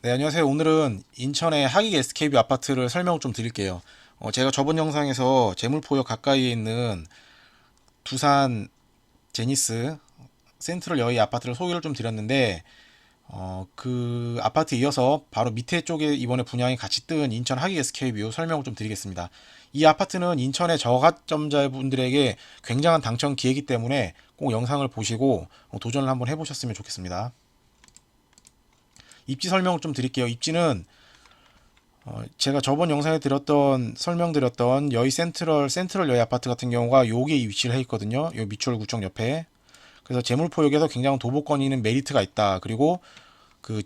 네, 안녕하세요. 오늘은 인천의 하익 SK뷰 아파트를 설명을 좀 드릴게요. 제가 저번 영상에서 제물포역 가까이에 있는 두산 제니스 센트럴 여의 아파트를 소개를 좀 드렸는데, 그 아파트에 이어서 바로 밑에 쪽에 이번에 분양이 같이 뜬 인천 하익 SK뷰 설명을 좀 드리겠습니다. 이 아파트는 인천의 저가점자분들에게 굉장한 당첨 기회이기 때문에 꼭 영상을 보시고 도전을 한번 해보셨으면 좋겠습니다. 입지 설명을 좀 드릴게요. 입지는 제가 저번 영상에 설명드렸던 여의 센트럴 여의 아파트 같은 경우가 여기에 위치를 해 있거든요. 요 미추홀구청 옆에. 그래서 제물포역에서 굉장히 도보권이 있는 메리트가 있다. 그리고 그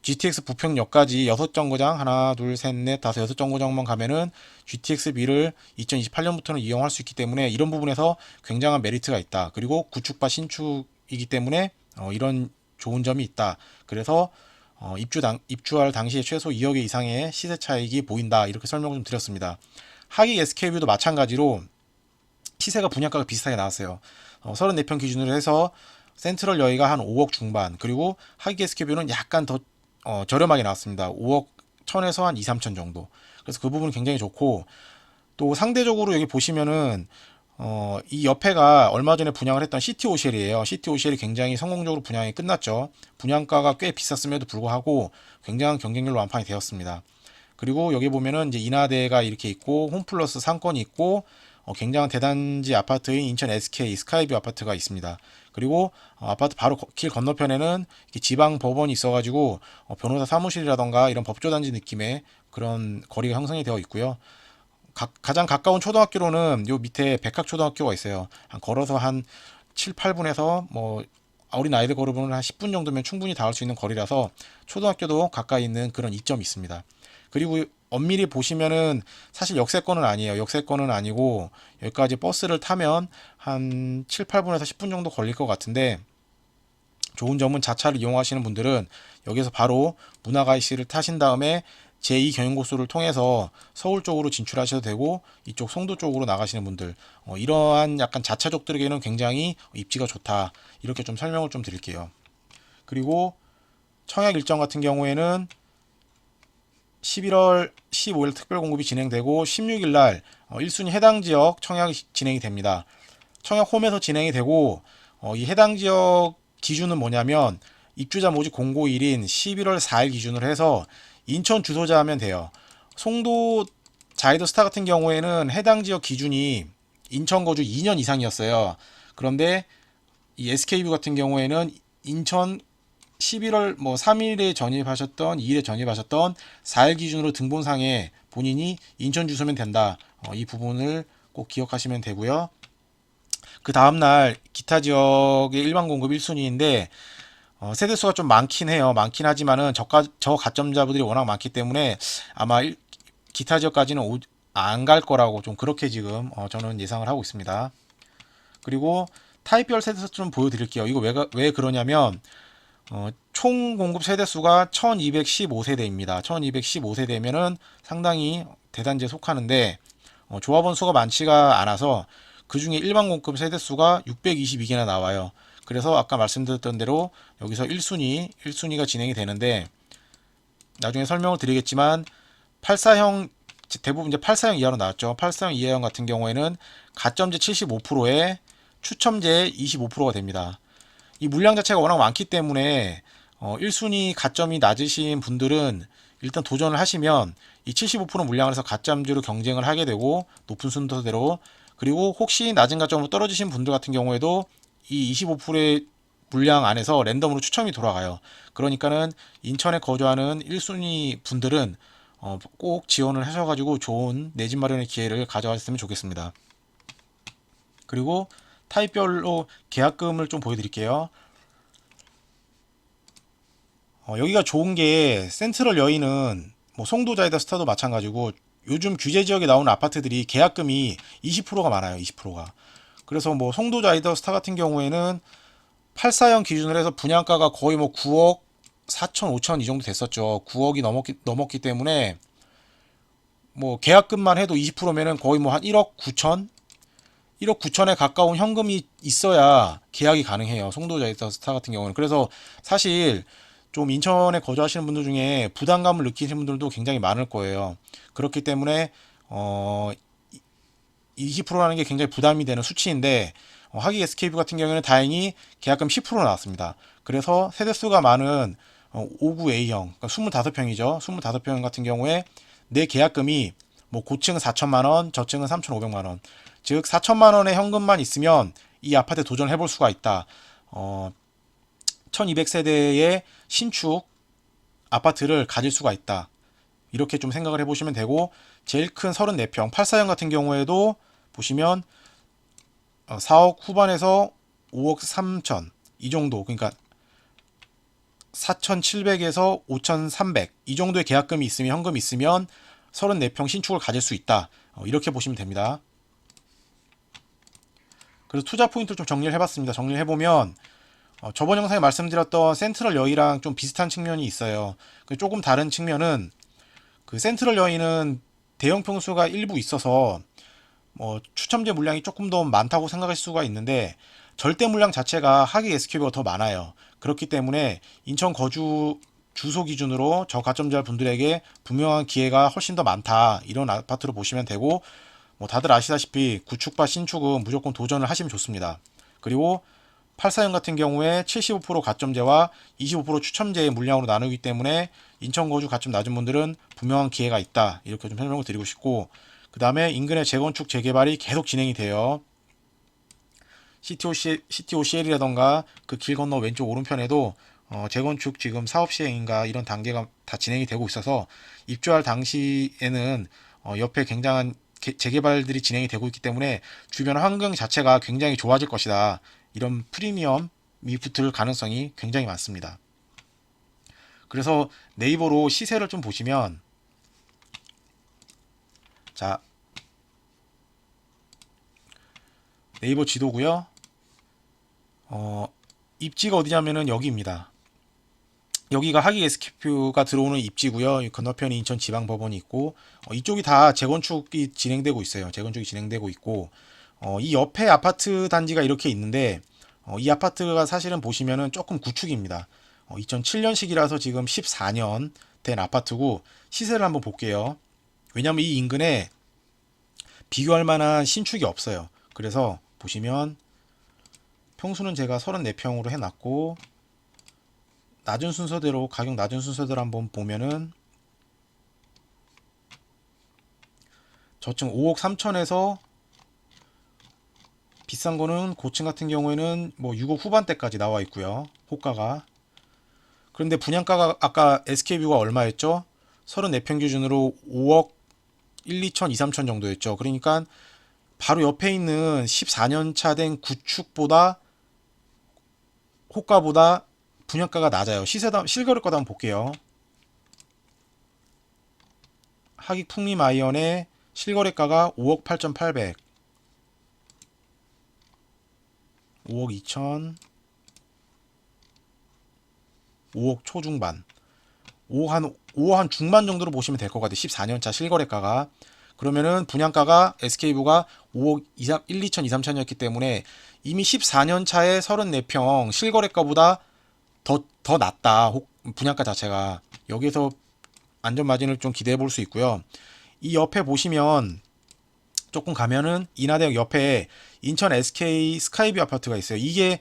GTX 부평역까지 6정거장 하나 둘 셋 넷 다섯 6정거장만 가면은 GTX-B를 2028년부터는 이용할 수 있기 때문에 이런 부분에서 굉장한 메리트가 있다. 그리고 구축과 신축이기 때문에 이런 좋은 점이 있다. 그래서 입주할 당시에 최소 2억 이상의 시세 차익이 보인다. 이렇게 설명을 좀 드렸습니다. 하익 SK뷰도 마찬가지로 시세가 분양가가 비슷하게 나왔어요. 34평 기준으로 해서 센트럴 여의가 한 5억 중반, 그리고 하익 SK뷰는 약간 더 저렴하게 나왔습니다. 5억 천에서 한 2, 3천 정도. 그래서 그 부분은 굉장히 좋고, 또 상대적으로 여기 보시면은 이 옆에가 얼마 전에 분양을 했던 시티 오쉘이에요. 시티 오쉘이 굉장히 성공적으로 분양이 끝났죠. 분양가가 꽤 비쌌음에도 불구하고 굉장한 경쟁률로 완판이 되었습니다. 그리고 여기 보면은 이제 인하대가 이렇게 있고 홈플러스 상권이 있고 굉장한 대단지 아파트인 인천 SK 스카이뷰 아파트가 있습니다. 그리고 아파트 바로 길 건너편에는 지방 법원이 있어가지고 변호사 사무실이라던가 이런 법조단지 느낌의 그런 거리가 형성이 되어 있고요. 가장 가까운 초등학교로는 요 밑에 백학초등학교가 있어요. 걸어서 한 7, 8분에서 뭐 어린 아이들 걸으면 한 10분 정도면 충분히 닿을 수 있는 거리라서 초등학교도 가까이 있는 그런 이점이 있습니다. 그리고 엄밀히 보시면은 사실 역세권은 아니에요. 역세권은 아니고 여기까지 버스를 타면 한 7, 8분에서 10분 정도 걸릴 것 같은데, 좋은 점은 자차를 이용하시는 분들은 여기서 바로 문화가이시를 타신 다음에 제2 경인고속도로를 통해서 서울 쪽으로 진출하셔도 되고, 이쪽 송도 쪽으로 나가시는 분들 이러한 약간 자차족들에게는 굉장히 입지가 좋다. 이렇게 좀 설명을 좀 드릴게요. 그리고 청약 일정 같은 경우에는 11월 15일 특별 공급이 진행되고 16일 날 1순위 해당 지역 청약이 진행이 됩니다. 청약 홈에서 진행이 되고, 이 해당 지역 기준은 뭐냐면 입주자 모집 공고일인 11월 4일 기준으로 해서 인천 주소자 하면 돼요. 송도 자이더 스타 같은 경우에는 해당 지역 기준이 인천 거주 2년 이상이었어요. 그런데 이 SK뷰 같은 경우에는 인천 11월 뭐 3일에 전입하셨던 2일에 전입하셨던 4일 기준으로 등본상에 본인이 인천 주소면 된다. 이 부분을 꼭 기억하시면 되고요. 그 다음날 기타 지역의 일반 공급 1순위인데 세대수가 좀 많긴 해요. 많긴 하지만은 저가점자분들이 워낙 많기 때문에 아마 기타 지역까지는 안 갈 거라고 좀 그렇게 지금 저는 예상을 하고 있습니다. 그리고 타입별 세대수 좀 보여드릴게요. 이거 왜 그러냐면 총 공급 세대수가 1215세대입니다. 1215세대면은 상당히 대단지에 속하는데 조합원 수가 많지가 않아서 그 중에 일반 공급 세대수가 622개나 나와요. 그래서 아까 말씀드렸던 대로 여기서 1순위가 진행이 되는데, 나중에 설명을 드리겠지만 84형 대부분 이제 84형 이하로 나왔죠. 84형 이하형 같은 경우에는 가점제 75%에 추첨제 25%가 됩니다. 이 물량 자체가 워낙 많기 때문에 1순위 가점이 낮으신 분들은 일단 도전을 하시면 이 75% 물량을 해서 가점제로 경쟁을 하게 되고, 높은 순서대로. 그리고 혹시 낮은 가점으로 떨어지신 분들 같은 경우에도 이 25%의 물량 안에서 랜덤으로 추첨이 돌아가요. 그러니까는 인천에 거주하는 1순위 분들은 꼭 지원을 하셔가지고 좋은 내 집 마련의 기회를 가져가셨으면 좋겠습니다. 그리고 타입별로 계약금을 좀 보여드릴게요. 여기가 좋은 게 센트럴 여의는 뭐 송도자이다 스타도 마찬가지고 요즘 규제 지역에 나오는 아파트들이 계약금이 20%가 많아요. 20%가. 그래서 뭐 송도자이더 스타 같은 경우에는 84형 기준으로 해서 분양가가 거의 뭐 9억 4천 5천 이 정도 됐었죠. 9억이 넘었기 때문에 뭐 계약금만 해도 20%면은 거의 뭐 한 1억 9천 1억 9천에 가까운 현금이 있어야 계약이 가능해요. 송도자이더 스타 같은 경우는. 그래서 사실 좀 인천에 거주하시는 분들 중에 부담감을 느끼시는 분들도 굉장히 많을 거예요. 그렇기 때문에 20%라는 게 굉장히 부담이 되는 수치인데 하기 SKB 같은 경우에는 다행히 계약금 10% 나왔습니다. 그래서 세대수가 많은 5구 A형, 그러니까 25평이죠. 25평 같은 경우에 내 계약금이 뭐 고층은 4천만 원, 저층은 3,500만 원. 즉 4천만 원의 현금만 있으면 이 아파트에 도전을 해볼 수가 있다. 1200세대의 신축 아파트를 가질 수가 있다. 이렇게 좀 생각을 해보시면 되고, 제일 큰 34평 84형 같은 경우에도 보시면 4억 후반에서 5억 3천 이 정도, 그러니까 4,700에서 5,300 이 정도의 계약금이 있으면, 현금이 있으면 34평 신축을 가질 수 있다. 이렇게 보시면 됩니다. 그래서 투자 포인트를 좀 정리를 해봤습니다. 정리를 해보면 저번 영상에 말씀드렸던 센트럴 여의랑 좀 비슷한 측면이 있어요. 조금 다른 측면은 그 센트럴 여의는 대형 평수가 일부 있어서 추첨제 물량이 조금 더 많다고 생각할 수가 있는데, 절대 물량 자체가 하기 SQB가 더 많아요. 그렇기 때문에 인천 거주 주소 기준으로 저가점자 분들에게 분명한 기회가 훨씬 더 많다, 이런 아파트로 보시면 되고, 다들 아시다시피 구축과 신축은 무조건 도전을 하시면 좋습니다. 그리고 84형 같은 경우에 75% 가점제와 25% 추첨제의 물량으로 나누기 때문에 인천 거주 가점 낮은 분들은 분명한 기회가 있다, 이렇게 좀 설명을 드리고 싶고, 그 다음에 인근의 재건축 재개발이 계속 진행이 돼요. CTOCL이라던가 그 길 건너 왼쪽 오른편에도 재건축 지금 사업 시행인가 이런 단계가 다 진행이 되고 있어서, 입주할 당시에는 옆에 굉장한 재개발들이 진행이 되고 있기 때문에 주변 환경 자체가 굉장히 좋아질 것이다. 이런 프리미엄이 붙을 가능성이 굉장히 많습니다. 그래서 네이버로 시세를 좀 보시면, 자, 네이버 지도고요. 입지가 어디냐면은 여기입니다. 여기가 하기 SQ가 들어오는 입지고요. 건너편이 인천지방법원이 있고, 이쪽이 다 재건축이 진행되고 있어요. 재건축이 진행되고 있고, 이 옆에 아파트 단지가 이렇게 있는데, 이 아파트가 사실은 보시면은 조금 구축입니다. 2007년식이라서 지금 14년 된 아파트고, 시세를 한번 볼게요. 왜냐면 이 인근에 비교할 만한 신축이 없어요. 그래서 보시면 평수는 제가 34평으로 해놨고, 낮은 순서대로, 가격 낮은 순서대로 한번 보면은 저층 5억 3천에서 비싼 거는 고층 같은 경우에는 뭐 6억 후반대까지 나와 있고요. 호가가. 그런데 분양가가 아까 SK뷰가 얼마였죠? 34평 기준으로 5억 1, 2천, 2, 3천 정도였죠. 그러니까 바로 옆에 있는 14년 차 된 구축보다, 호가보다 분양가가 낮아요. 시세다, 실거래가도 한번 볼게요. 하기 풍림 아이언의 실거래가가 5억 8,800, 5억 2천, 5억 초중반, 5억 한 중반 정도로 보시면 될 것 같아요. 14년차 실거래가가. 그러면은 분양가가 SK부가 5억 1, 2천, 2, 3천이었기 때문에 이미 14년차의 34평 실거래가보다 더 낮다. 분양가 자체가. 여기서 안전마진을 좀 기대해 볼 수 있고요. 이 옆에 보시면 조금 가면은 인하대역 옆에 인천 SK 스카이뷰 아파트가 있어요. 이게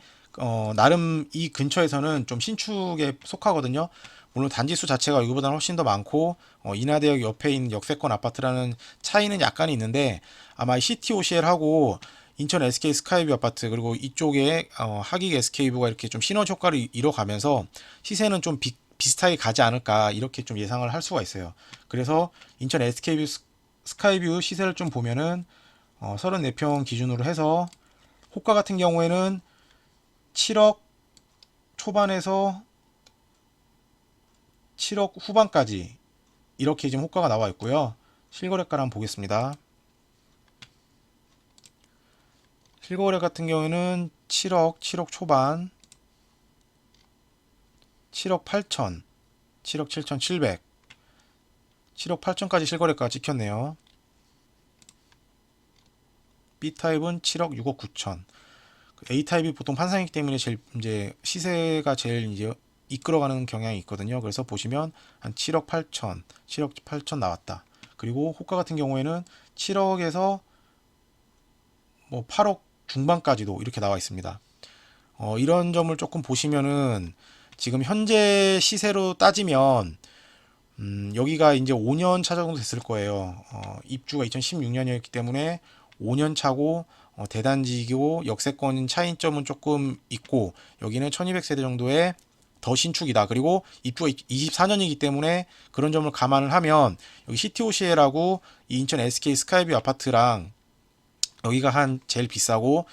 나름 이 근처에서는 좀 신축에 속하거든요. 물론 단지수 자체가 여기보다는 훨씬 더 많고, 인하대역 옆에 있는 역세권 아파트라는 차이는 약간 있는데, 아마 CTOCL하고 인천 SK 스카이뷰 아파트, 그리고 이쪽에 하기 SK뷰가 이렇게 좀 시너지 효과를 이뤄가면서 시세는 좀 비슷하게 가지 않을까, 이렇게 좀 예상을 할 수가 있어요. 그래서 인천 SK뷰 스카이뷰 시세를 좀 보면은 34평 기준으로 해서 호가 같은 경우에는 7억 초반에서 7억 후반까지 이렇게 지금 호가가 나와 있고요. 실거래가를 한번 보겠습니다. 실거래 같은 경우에는 7억 초반, 7억 8천, 7억 7천 7백, 7억 8천까지 실거래가가 찍혔네요. B타입은 7억 6억 9천. A타입이 보통 판상이기 때문에 제일 이제 시세가 제일 이제 이끌어가는 경향이 있거든요. 그래서 보시면 한 7억 8천, 7억 8천 나왔다. 그리고 호가 같은 경우에는 7억에서 뭐 8억 중반까지도 이렇게 나와 있습니다. 이런 점을 조금 보시면은 지금 현재 시세로 따지면 여기가 이제 5년 차 정도 됐을 거예요. 입주가 2016년이었기 때문에 5년 차고 대단지이고 역세권 차이점은 조금 있고 여기는 1200세대 정도의 더 신축이다. 그리고 입주가 24년이기 때문에 그런 점을 감안을 하면 여기 CTOCL하고 이 인천 SK 스카이뷰 아파트랑 여기가 한 제일 비싸고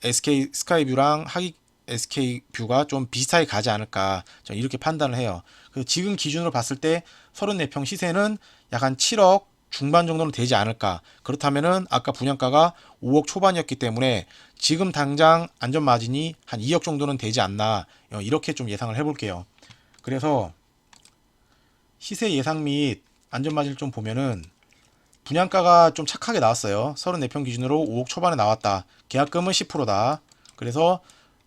SK 스카이뷰랑 하기 SK 뷰가 좀 비슷하게 가지 않을까 저는 이렇게 판단을 해요. 그래서 지금 기준으로 봤을 때 34평 시세는 약 한 7억 중반 정도는 되지 않을까. 그렇다면은 아까 분양가가 5억 초반이었기 때문에 지금 당장 안전 마진이 한 2억 정도는 되지 않나 이렇게 좀 예상을 해볼게요. 그래서 시세 예상 및 안전 마진을 좀 보면은 분양가가 좀 착하게 나왔어요. 34평 기준으로 5억 초반에 나왔다. 계약금은 10%다. 그래서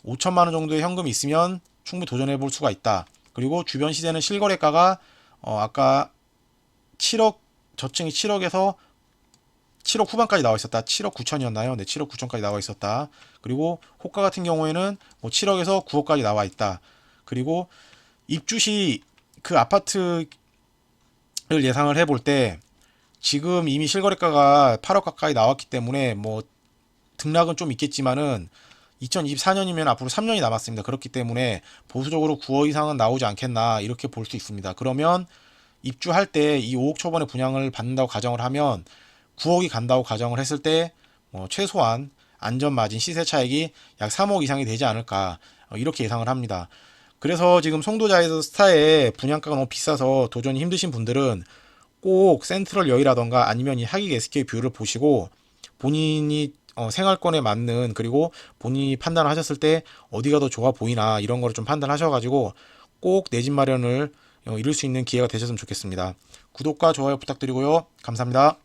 5천만 원 정도의 현금이 있으면 충분히 도전해 볼 수가 있다. 그리고 주변 시세는 실거래가가 아까 7억 저층이 7억에서 7억 후반까지 나와 있었다. 7억 9천이었나요? 네, 7억 9천까지 나와 있었다. 그리고 호가 같은 경우에는 뭐 7억에서 9억까지 나와 있다. 그리고 입주 시 그 아파트를 예상을 해볼 때 지금 이미 실거래가가 8억 가까이 나왔기 때문에 뭐 등락은 좀 있겠지만은 2024년이면 앞으로 3년이 남았습니다. 그렇기 때문에 보수적으로 9억 이상은 나오지 않겠나 이렇게 볼 수 있습니다. 그러면 입주할 때 이 5억 초반의 분양을 받는다고 가정을 하면 9억이 간다고 가정을 했을 때 최소한 안전 마진 시세 차익이 약 3억 이상이 되지 않을까 이렇게 예상을 합니다. 그래서 지금 송도자에서 스타의 분양가가 너무 비싸서 도전이 힘드신 분들은 꼭 센트럴 여의라던가 아니면 이 하객 SK 뷰를 보시고 본인이 생활권에 맞는 그리고 본인이 판단하셨을 때 어디가 더 좋아 보이나 이런 거를 좀 판단하셔가지고 꼭 내 집 마련을 이룰 수 있는 기회가 되셨으면 좋겠습니다. 구독과 좋아요 부탁드리고요. 감사합니다.